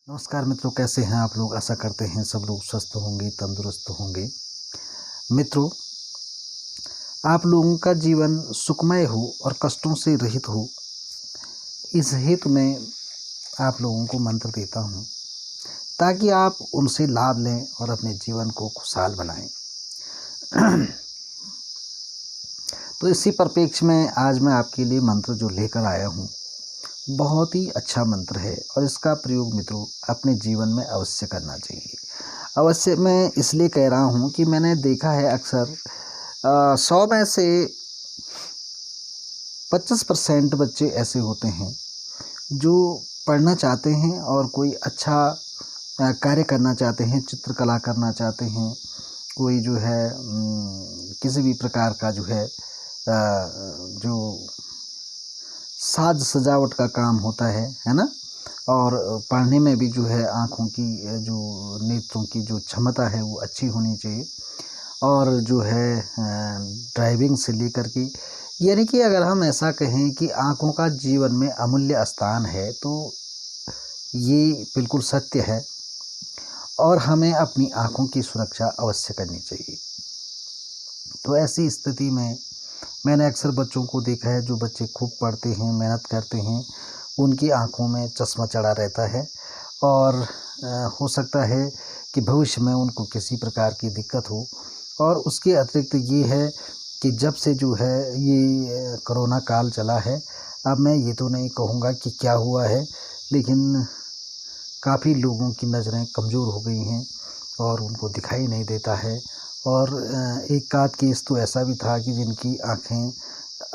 नमस्कार मित्रों, कैसे हैं आप लोग। आशा करते हैं सब लोग स्वस्थ होंगे, तंदुरुस्त होंगे। मित्रों, आप लोगों का जीवन सुखमय हो और कष्टों से रहित हो, इस हेतु मैं आप लोगों को मंत्र देता हूँ ताकि आप उनसे लाभ लें और अपने जीवन को खुशहाल बनाएं। तो इसी परिप्रेक्ष्य में आज मैं आपके लिए मंत्र जो लेकर आया हूँ, बहुत ही अच्छा मंत्र है और इसका प्रयोग मित्रों अपने जीवन में अवश्य करना चाहिए। अवश्य मैं इसलिए कह रहा हूँ कि मैंने देखा है अक्सर 100 में से 25% बच्चे ऐसे होते हैं जो पढ़ना चाहते हैं और कोई अच्छा कार्य करना चाहते हैं, चित्रकला करना चाहते हैं, कोई जो है किसी भी प्रकार का जो है जो साज सजावट का काम होता है ना। और पढ़ने में भी जो है आँखों की जो नेत्रों की जो क्षमता है वो अच्छी होनी चाहिए। और जो है ड्राइविंग से लेकर के, यानी कि अगर हम ऐसा कहें कि आँखों का जीवन में अमूल्य स्थान है तो ये बिल्कुल सत्य है और हमें अपनी आँखों की सुरक्षा अवश्य करनी चाहिए। तो ऐसी स्थिति में मैंने अक्सर बच्चों को देखा है, जो बच्चे खूब पढ़ते हैं, मेहनत करते हैं, उनकी आँखों में चश्मा चढ़ा रहता है और हो सकता है कि भविष्य में उनको किसी प्रकार की दिक्कत हो। और उसके अतिरिक्त ये है कि जब से जो है ये कोरोना काल चला है, अब मैं ये तो नहीं कहूँगा कि क्या हुआ है, लेकिन काफ़ी लोगों की नज़रें कमज़ोर हो गई हैं और उनको दिखाई नहीं देता है। और एक आध केस तो ऐसा भी था कि जिनकी आँखें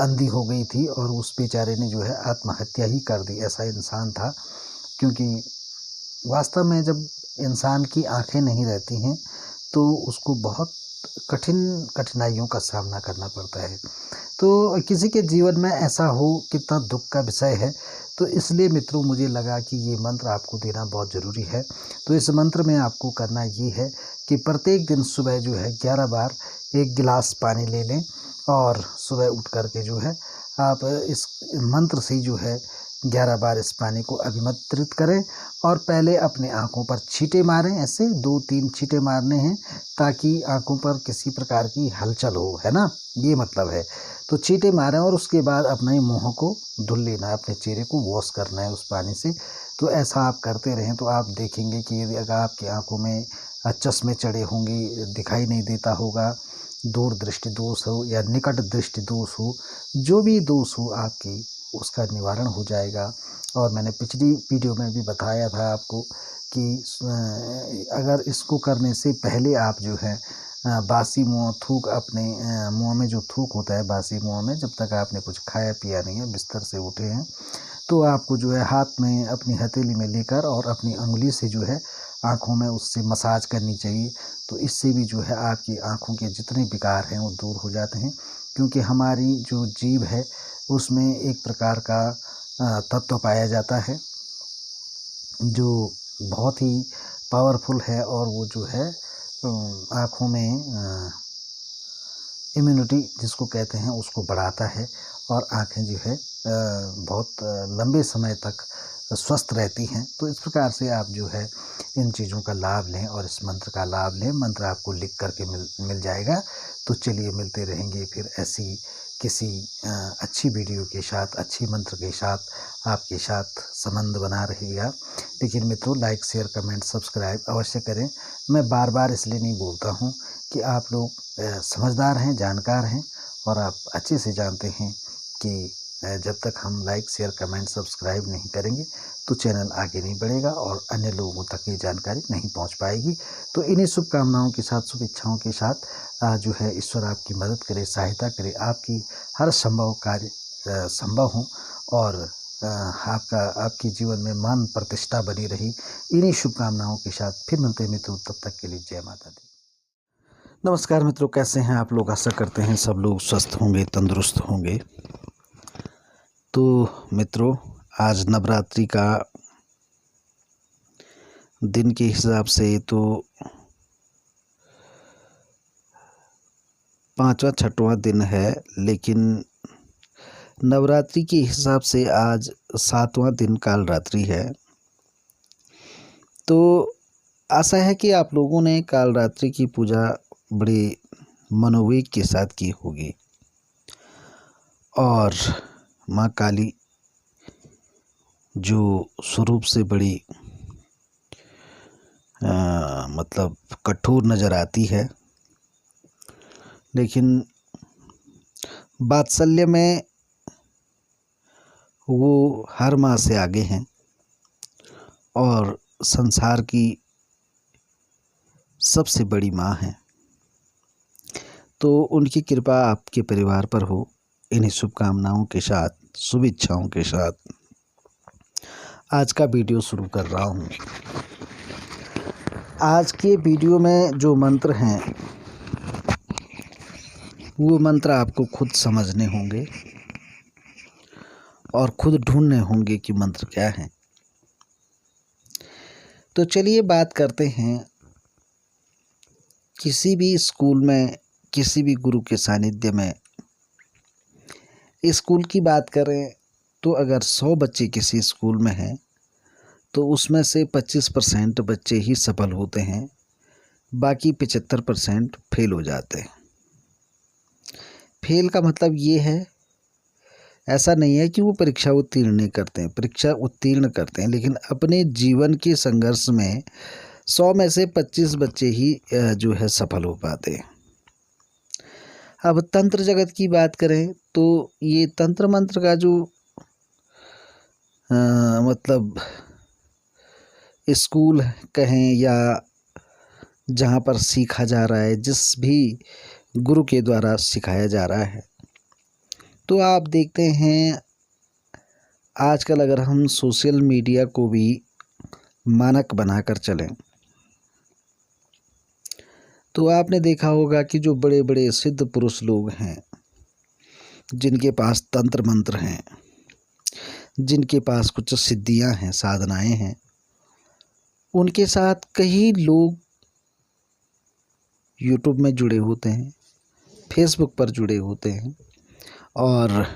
अंधी हो गई थी और उस बेचारे ने जो है आत्महत्या ही कर दी। ऐसा इंसान था, क्योंकि वास्तव में जब इंसान की आँखें नहीं रहती हैं तो उसको बहुत कठिनाइयों का सामना करना पड़ता है। तो किसी के जीवन में ऐसा हो, कितना दुख का विषय है। तो इसलिए मित्रों मुझे लगा कि ये मंत्र आपको देना बहुत ज़रूरी है। तो इस मंत्र में आपको करना ये है कि प्रत्येक दिन सुबह जो है 11 बार 1 गिलास पानी ले लें और सुबह उठ कर के जो है आप इस मंत्र से जो है 11 बार इस पानी को अभिमंत्रित करें और पहले अपने आँखों पर छींटे मारें। ऐसे 2-3 छींटे मारने हैं ताकि आँखों पर किसी प्रकार की हलचल हो, है ना, ये मतलब है। तो छींटे मारें और उसके बाद अपने मुँह को धुल लेना है, अपने चेहरे को वॉश करना है उस पानी से। तो ऐसा आप करते रहें तो आप देखेंगे कि यदि अगर आपकी आँखों में चश्मे चढ़े होंगे, दिखाई नहीं देता होगा, दूर दृष्टि दोष हो या निकट दृष्टि दोष हो, जो भी दोष हो आपकी, उसका निवारण हो जाएगा। और मैंने पिछली वीडियो में भी बताया था आपको कि अगर इसको करने से पहले आप जो है बासी मुँह थूक अपने मुँह में जो थूक होता है बासी मुँह में, जब तक आपने कुछ खाया पिया नहीं है, बिस्तर से उठे हैं, तो आपको जो है हाथ में अपनी हथेली में लेकर और अपनी अंगुली से जो है आँखों में उससे मसाज करनी चाहिए। तो इससे भी जो है आपकी आँखों के जितने विकार हैं वो दूर हो जाते हैं। क्योंकि हमारी जो जीभ है उसमें एक प्रकार का तत्व पाया जाता है जो बहुत ही पावरफुल है और वो जो है आँखों में इम्यूनिटी जिसको कहते हैं उसको बढ़ाता है और आँखें जो है बहुत लंबे समय तक स्वस्थ रहती हैं। तो इस प्रकार से आप जो है इन चीज़ों का लाभ लें और इस मंत्र का लाभ लें। मंत्र आपको लिख करके मिल जाएगा। तो चलिए मिलते रहेंगे फिर ऐसी किसी अच्छी वीडियो के साथ, अच्छी मंत्र के साथ आपके साथ संबंध बना रहेगा। लेकिन मित्रों लाइक, शेयर, कमेंट, सब्सक्राइब अवश्य करें। मैं बार बार इसलिए नहीं बोलता हूँ कि आप लोग समझदार हैं, जानकार हैं और आप अच्छे से जानते हैं कि जब तक हम लाइक, शेयर, कमेंट, सब्सक्राइब नहीं करेंगे तो चैनल आगे नहीं बढ़ेगा और अन्य लोगों तक ये जानकारी नहीं पहुंच पाएगी। तो इन्हीं शुभकामनाओं के साथ, शुभेच्छाओं के साथ जो है ईश्वर आपकी मदद करे, सहायता करे, आपकी हर संभव कार्य संभव हो और आपके जीवन में मान प्रतिष्ठा बनी रही। इन्हीं शुभकामनाओं के साथ फिर मिलते हैं मित्रों, तब तक के लिए जय माता दी। नमस्कार मित्रों, कैसे हैं आप लोग। आशा करते हैं सब लोग स्वस्थ होंगे, तंदुरुस्त होंगे। तो मित्रों आज नवरात्रि का दिन के हिसाब से तो 5वां 6वां दिन है, लेकिन नवरात्रि के हिसाब से आज 7वां दिन काल रात्रि है। तो आशा है कि आप लोगों ने कालरात्रि की पूजा बड़े मनोवेग के साथ की होगी और माँ काली जो स्वरूप से बड़ी मतलब कठोर नज़र आती है, लेकिन वात्सल्य में वो हर माँ से आगे हैं और संसार की सबसे बड़ी माँ हैं। तो उनकी कृपा आपके परिवार पर हो, इन्हीं शुभकामनाओं के साथ, शुभेच्छाओं के साथ आज का वीडियो शुरू कर रहा हूँ। आज के वीडियो में जो मंत्र हैं वो मंत्र आपको खुद समझने होंगे और खुद ढूंढने होंगे कि मंत्र क्या है। तो चलिए बात करते हैं, किसी भी स्कूल में, किसी भी गुरु के सानिध्य में, स्कूल की बात करें तो अगर 100 बच्चे किसी स्कूल में हैं तो उसमें से 25% बच्चे ही सफल होते हैं, बाकी 75% फेल हो जाते हैं। फेल का मतलब ये है, ऐसा नहीं है कि वो परीक्षा उत्तीर्ण नहीं करते हैं, परीक्षा उत्तीर्ण करते हैं, लेकिन अपने जीवन के संघर्ष में 100 में से 25 बच्चे ही जो है सफल हो पाते हैं। अब तंत्र जगत की बात करें तो ये तंत्र मंत्र का जो मतलब स्कूल कहें या जहाँ पर सीखा जा रहा है, जिस भी गुरु के द्वारा सिखाया जा रहा है, तो आप देखते हैं आजकल अगर हम सोशल मीडिया को भी मानक बनाकर चलें तो आपने देखा होगा कि जो बड़े बड़े सिद्ध पुरुष लोग हैं, जिनके पास तंत्र मंत्र हैं, जिनके पास कुछ सिद्धियां हैं, साधनाएं हैं, उनके साथ कई लोग यूट्यूब में जुड़े होते हैं, फेसबुक पर जुड़े होते हैं और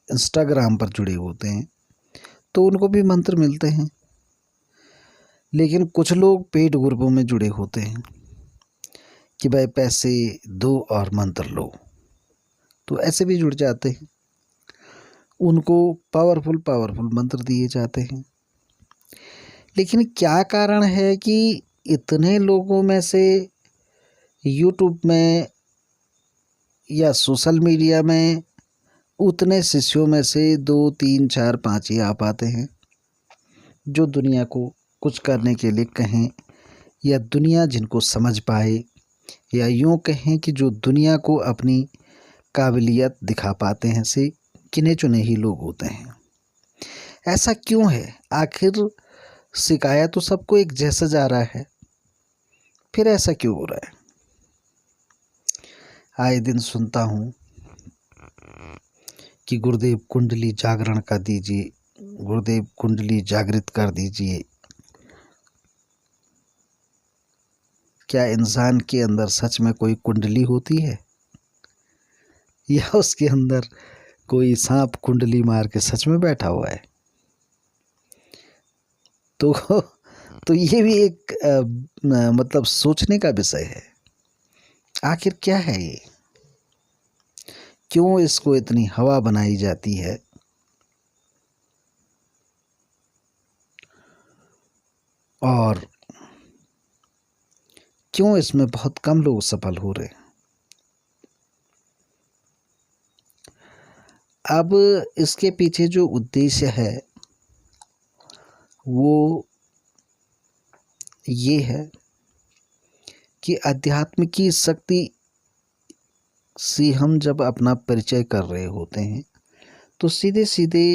इंस्टाग्राम पर जुड़े होते हैं, तो उनको भी मंत्र मिलते हैं। लेकिन कुछ लोग पेड ग्रुपों में जुड़े होते हैं कि भाई पैसे दो और मंत्र लो, तो ऐसे भी जुड़ जाते हैं, उनको पावरफुल मंत्र दिए जाते हैं। लेकिन क्या कारण है कि इतने लोगों में से यूट्यूब में या सोशल मीडिया में उतने शिष्यों में से 2, 3, 4, 5 ही आ पाते हैं जो दुनिया को कुछ करने के लिए कहें, या दुनिया जिनको समझ पाए, या यूँ कहें कि जो दुनिया को अपनी काबिलियत दिखा पाते हैं, से गिने चुने ही लोग होते हैं। ऐसा क्यों है? आखिर सिखाया तो सबको एक जैसा जा रहा है, फिर ऐसा क्यों हो रहा है? आए दिन सुनता हूँ कि गुरुदेव कुंडली जागरण कर दीजिए, गुरुदेव कुंडली जागृत कर दीजिए। क्या इंसान के अंदर सच में कोई कुंडली होती है, या उसके अंदर कोई सांप कुंडली मार के सच में बैठा हुआ है? तो ये भी एक मतलब सोचने का विषय है। आखिर क्या है ये? क्यों इसको इतनी हवा बनाई जाती है? और क्यों इसमें बहुत कम लोग सफल हो रहे हैं? अब इसके पीछे जो उद्देश्य है वो ये है कि अध्यात्म की शक्ति से हम जब अपना परिचय कर रहे होते हैं तो सीधे सीधे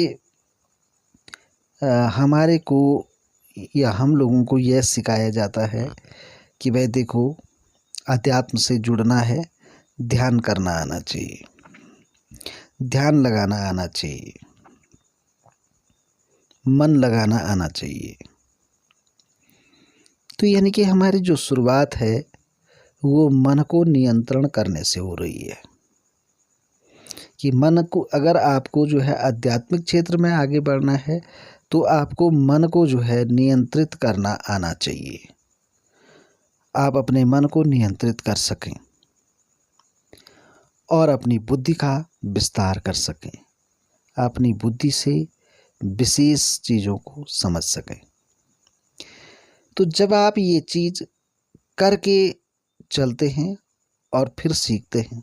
हमारे को या हम लोगों को यह सिखाया जाता है कि भाई देखो, अध्यात्म से जुड़ना है, ध्यान करना आना चाहिए, ध्यान लगाना आना चाहिए, मन लगाना आना चाहिए। तो यानी कि हमारी जो शुरुआत है वो मन को नियंत्रण करने से हो रही है कि मन को, अगर आपको जो है आध्यात्मिक क्षेत्र में आगे बढ़ना है तो आपको मन को जो है नियंत्रित करना आना चाहिए। आप अपने मन को नियंत्रित कर सकें और अपनी बुद्धि का विस्तार कर सकें, अपनी बुद्धि से विशेष चीज़ों को समझ सकें। तो जब आप ये चीज़ करके चलते हैं और फिर सीखते हैं,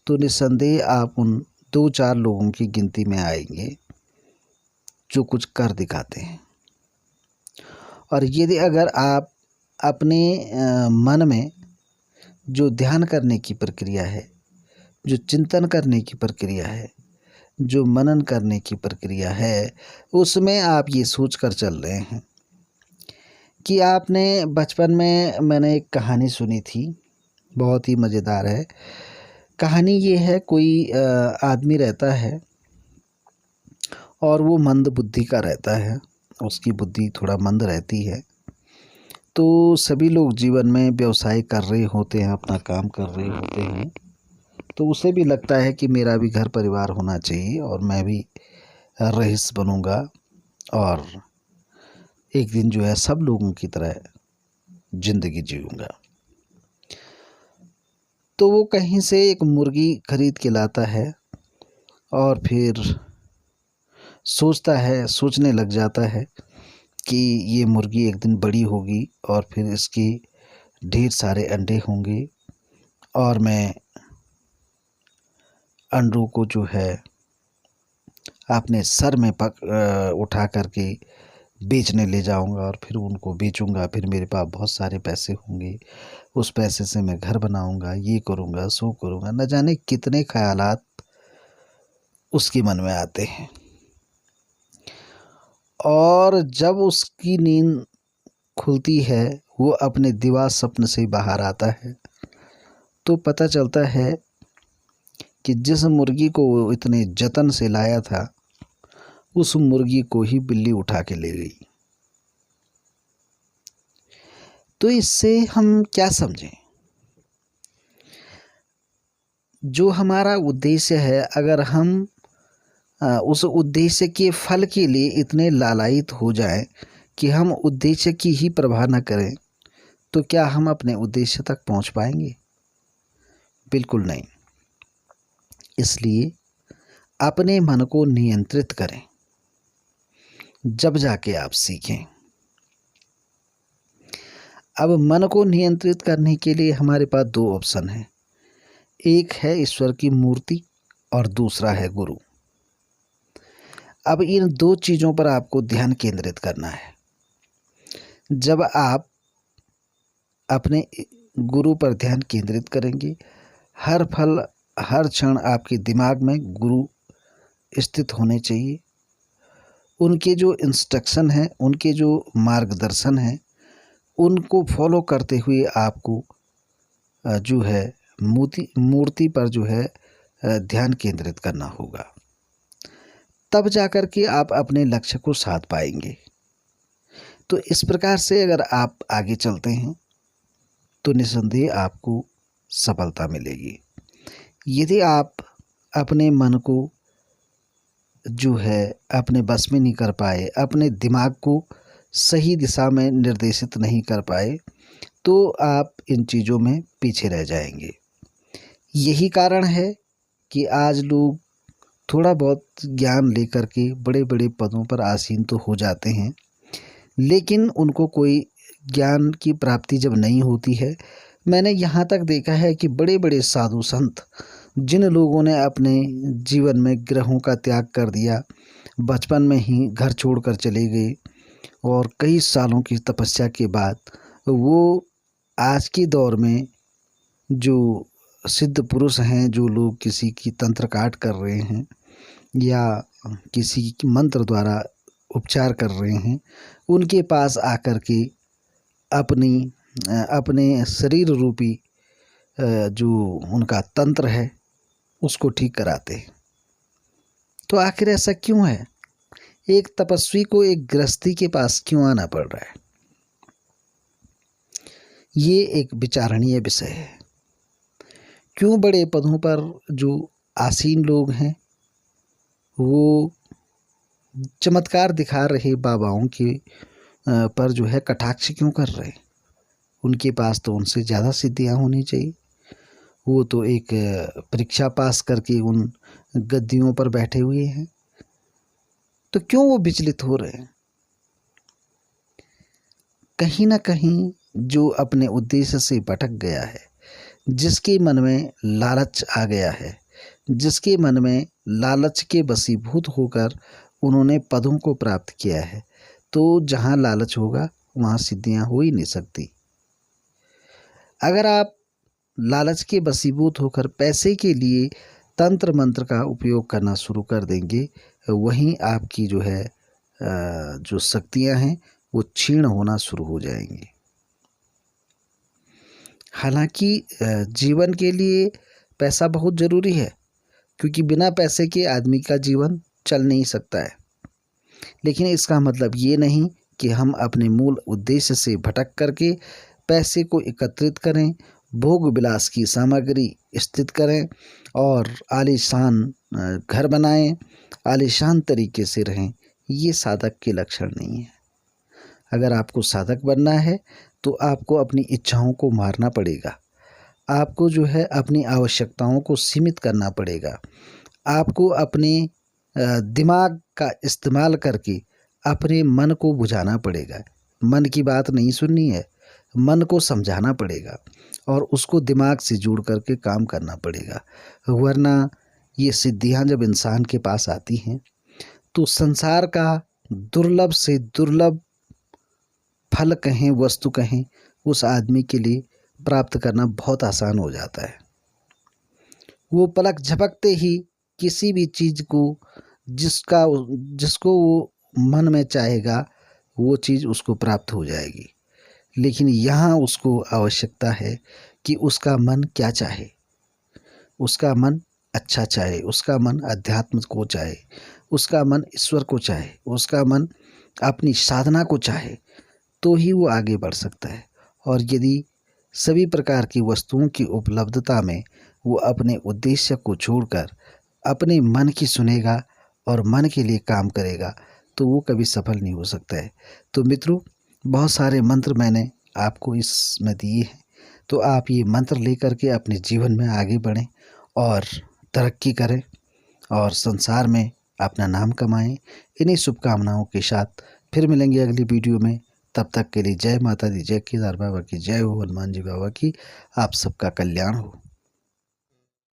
तो निस्संदेह आप उन 2-4 लोगों की गिनती में आएंगे जो कुछ कर दिखाते हैं। और यदि अगर आप अपने मन में जो ध्यान करने की प्रक्रिया है, जो चिंतन करने की प्रक्रिया है, जो मनन करने की प्रक्रिया है, उसमें आप ये सोच कर चल रहे हैं कि आपने बचपन में मैंने एक कहानी सुनी थी, बहुत ही मज़ेदार है। कहानी ये है, कोई आदमी रहता है और वो मंद बुद्धि का रहता है, उसकी बुद्धि थोड़ा मंद रहती है। तो सभी लोग जीवन में व्यवसाय कर रहे होते हैं, अपना काम कर रहे होते हैं, तो उसे भी लगता है कि मेरा भी घर परिवार होना चाहिए और मैं भी रईस बनूंगा और एक दिन जो है सब लोगों की तरह ज़िंदगी जीऊँगा। तो वो कहीं से एक मुर्गी खरीद के लाता है और फिर सोचने लग जाता है कि ये मुर्गी एक दिन बड़ी होगी और फिर इसके ढेर सारे अंडे होंगे और मैं अंडों को जो है अपने सर में उठा करके बेचने ले जाऊंगा और फिर उनको बेचूंगा, फिर मेरे पास बहुत सारे पैसे होंगे, उस पैसे से मैं घर बनाऊंगा, ये करूंगा, सो करूंगा। न जाने कितने ख्यालात उसके मन में आते हैं। और जब उसकी नींद खुलती है, वो अपने दिवा स्वप्न से बाहर आता है, तो पता चलता है कि जिस मुर्गी को वो इतने जतन से लाया था, उस मुर्गी को ही बिल्ली उठा के ले गई। तो इससे हम क्या समझें? जो हमारा उद्देश्य है, अगर हम उस उद्देश्य के फल के लिए इतने लालायित हो जाएं कि हम उद्देश्य की ही परवाह न करें, तो क्या हम अपने उद्देश्य तक पहुंच पाएंगे? बिल्कुल नहीं। इसलिए अपने मन को नियंत्रित करें, जब जाके आप सीखें। अब मन को नियंत्रित करने के लिए हमारे पास 2 ऑप्शन हैं। एक है ईश्वर की मूर्ति और दूसरा है गुरु। अब इन 2 चीज़ों पर आपको ध्यान केंद्रित करना है। जब आप अपने गुरु पर ध्यान केंद्रित करेंगे, हर पल हर क्षण आपके दिमाग में गुरु स्थित होने चाहिए। उनके जो इंस्ट्रक्शन हैं, उनके जो मार्गदर्शन हैं, उनको फॉलो करते हुए आपको जो है मूर्ति पर जो है ध्यान केंद्रित करना होगा। तब जाकर के आप अपने लक्ष्य को साध पाएंगे। तो इस प्रकार से अगर आप आगे चलते हैं, तो निस्संदेह आपको सफलता मिलेगी। यदि आप अपने मन को जो है अपने बस में नहीं कर पाए, अपने दिमाग को सही दिशा में निर्देशित नहीं कर पाए, तो आप इन चीज़ों में पीछे रह जाएंगे। यही कारण है कि आज लोग थोड़ा बहुत ज्ञान लेकर के बड़े बड़े पदों पर आसीन तो हो जाते हैं, लेकिन उनको कोई ज्ञान की प्राप्ति जब नहीं होती है। मैंने यहाँ तक देखा है कि बड़े बड़े साधु संत, जिन लोगों ने अपने जीवन में ग्रहों का त्याग कर दिया, बचपन में ही घर छोड़कर चले गए और कई सालों की तपस्या के बाद वो आज के दौर में जो सिद्ध पुरुष हैं, जो लोग किसी की तंत्र काट कर रहे हैं या किसी की मंत्र द्वारा उपचार कर रहे हैं, उनके पास आकर के अपने शरीर रूपी जो उनका तंत्र है उसको ठीक कराते हैं। तो आखिर ऐसा क्यों है? एक तपस्वी को एक गृहस्थी के पास क्यों आना पड़ रहा है? ये एक विचारणीय विषय है। क्यों बड़े पदों पर जो आसीन लोग हैं वो चमत्कार दिखा रहे बाबाओं के पर जो है कटाक्ष क्यों कर रहे हैं? उनके पास तो उनसे ज़्यादा सिद्धियाँ होनी चाहिए। वो तो एक परीक्षा पास करके उन गद्दियों पर बैठे हुए हैं, तो क्यों वो विचलित हो रहे हैं? कहीं ना कहीं जो अपने उद्देश्य से भटक गया है, जिसके मन में लालच आ गया है, जिसके मन में लालच के वशीभूत होकर उन्होंने पदों को प्राप्त किया है, तो जहाँ लालच होगा वहाँ सिद्धियाँ हो ही नहीं सकती। अगर आप लालच के वशीभूत होकर पैसे के लिए तंत्र मंत्र का उपयोग करना शुरू कर देंगे, वहीं आपकी जो है जो शक्तियाँ हैं वो क्षीण होना शुरू हो जाएंगी। हालांकि जीवन के लिए पैसा बहुत ज़रूरी है, क्योंकि बिना पैसे के आदमी का जीवन चल नहीं सकता है। लेकिन इसका मतलब ये नहीं कि हम अपने मूल उद्देश्य से भटक करके पैसे को एकत्रित करें, भोग विलास की सामग्री स्थित करें और आलीशान घर बनाएं, आलीशान तरीके से रहें। ये साधक के लक्षण नहीं है। अगर आपको साधक बनना है तो आपको अपनी इच्छाओं को मारना पड़ेगा। आपको जो है अपनी आवश्यकताओं को सीमित करना पड़ेगा। आपको अपने दिमाग का इस्तेमाल करके अपने मन को बुझाना पड़ेगा। मन की बात नहीं सुननी है, मन को समझाना पड़ेगा और उसको दिमाग से जोड़ करके काम करना पड़ेगा। वरना ये सिद्धियां जब इंसान के पास आती हैं तो संसार का दुर्लभ से दुर्लभ फल कहें, वस्तु कहें, उस आदमी के लिए प्राप्त करना बहुत आसान हो जाता है। वो पलक झपकते ही किसी भी चीज़ को जिसको वो मन में चाहेगा वो चीज़ उसको प्राप्त हो जाएगी। लेकिन यहाँ उसको आवश्यकता है कि उसका मन क्या चाहे। उसका मन अच्छा चाहे, उसका मन अध्यात्म को चाहे, उसका मन ईश्वर को चाहे, उसका मन अपनी साधना को चाहे, तो ही वो आगे बढ़ सकता है। और यदि सभी प्रकार की वस्तुओं की उपलब्धता में वो अपने उद्देश्य को छोड़कर अपने मन की सुनेगा और मन के लिए काम करेगा, तो वो कभी सफल नहीं हो सकता है। तो मित्रों, बहुत सारे मंत्र मैंने आपको इसमें दिए हैं, तो आप ये मंत्र लेकर के अपने जीवन में आगे बढ़ें और तरक्की करें और संसार में अपना नाम कमाएं। इन्हीं शुभकामनाओं के साथ फिर मिलेंगे अगली वीडियो में। तब तक के लिए जय माता दी, जय केदार बाबा की, जय हो हनुमान जी बाबा की। आप सबका कल्याण हो।